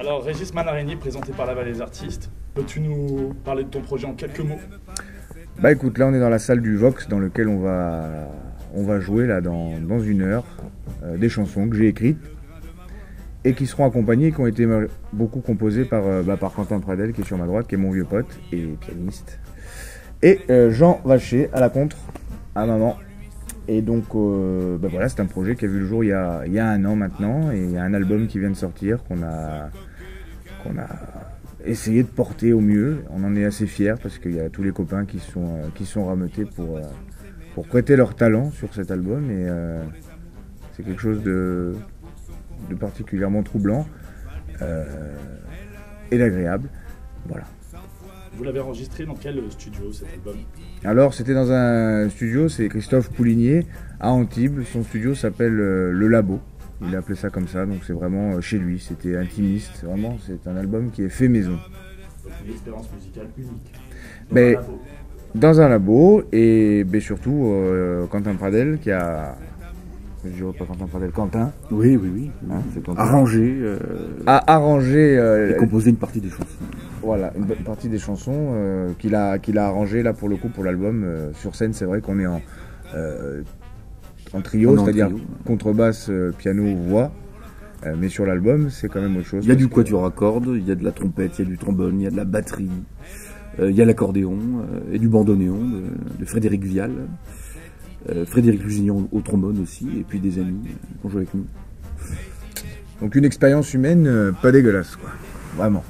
Alors, Régis Manarigny, présenté par la Vallée des Artistes. Peux-tu nous parler de ton projet en quelques mots? Bah écoute, là on est dans la salle du Vox dans lequel on va jouer là dans une heure des chansons que j'ai écrites et qui seront accompagnées, qui ont été beaucoup composées par Quentin Pradel qui est sur ma droite, qui est mon vieux pote et pianiste, et Jean Vacher à la contre, à maman. Et donc voilà, c'est un projet qui a vu le jour il y a un an maintenant, et il y a un album qui vient de sortir qu'on a essayé de porter au mieux. On en est assez fiers parce qu'il y a tous les copains qui sont rameutés pour prêter leur talent sur cet album, et c'est quelque chose de particulièrement troublant et d'agréable. Voilà. Vous l'avez enregistré dans quel studio cet album? Alors c'était dans un studio, c'est Christophe Poulinier à Antibes. Son studio s'appelle Le Labo. Il a appelé ça comme ça, donc c'est vraiment chez lui. C'était intimiste, vraiment. C'est un album qui est fait maison. Donc une expérience musicale unique. Dans un labo, et surtout Quentin Pradel qui a... Je dirais pas Quentin Pradel, Quentin. Oui. Hein, c'est Quentin. A arrangé et composé une partie des chansons. Voilà, une bonne partie des chansons qu'il a arrangé là pour le coup pour l'album. Sur scène, c'est vrai qu'on est en trio, c'est-à-dire contrebasse, piano, voix. Mais sur l'album, c'est quand même autre chose. Il y a du quatuor à cordes, il y a de la trompette, il y a du trombone, il y a de la batterie, il y a l'accordéon et du bandoneon de Frédéric Vial. Frédéric Lusignan au trombone aussi, et puis des amis qui ont joué avec nous. Donc une expérience humaine pas dégueulasse, quoi. Vraiment.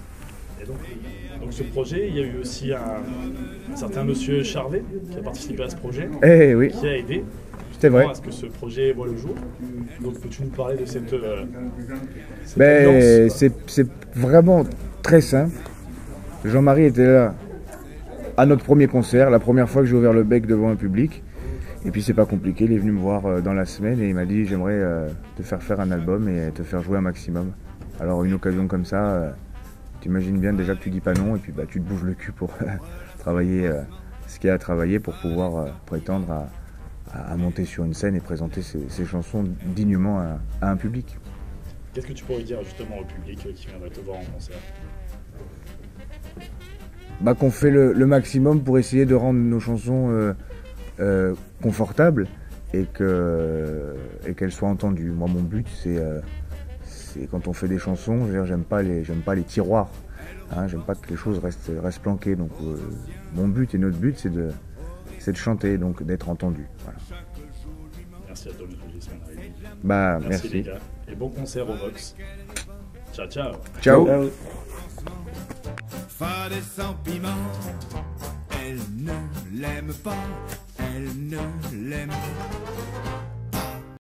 Et donc ce projet, il y a eu aussi un certain monsieur Charvet qui a participé à ce projet, Eh oui, qui a aidé. c'est vrai. Est-ce que ce projet voit le jour? Donc peux-tu nous parler de cette Ben, ambiance? c'est vraiment très simple. Jean-Marie était là à notre premier concert, la première fois que j'ai ouvert le bec devant un public. Et puis c'est pas compliqué, il est venu me voir dans la semaine et il m'a dit j'aimerais te faire un album et te faire jouer un maximum. Alors une occasion comme ça, t'imagines bien déjà que tu dis pas non, et puis tu te bouges le cul pour travailler ce qu'il y a à travailler pour pouvoir prétendre à monter sur une scène et présenter ses chansons dignement à un public. Qu'est-ce que tu pourrais dire justement au public qui viendrait te voir en concert? Qu'on fait le maximum pour essayer de rendre nos chansons confortables et qu'elles soient entendues. Moi, mon but, c'est quand on fait des chansons, je veux dire, j'aime pas les tiroirs. Hein, j'aime pas que les choses restent planquées. Donc, mon but et notre but, c'est de chanter, donc d'être entendu. Voilà. Merci à toi, Régis Manarigny. Merci. Les gars, et bon concert au Vox. Ciao, ciao. Ciao. Fade et sans piment, elle ne l'aime pas, elle ne l'aime pas.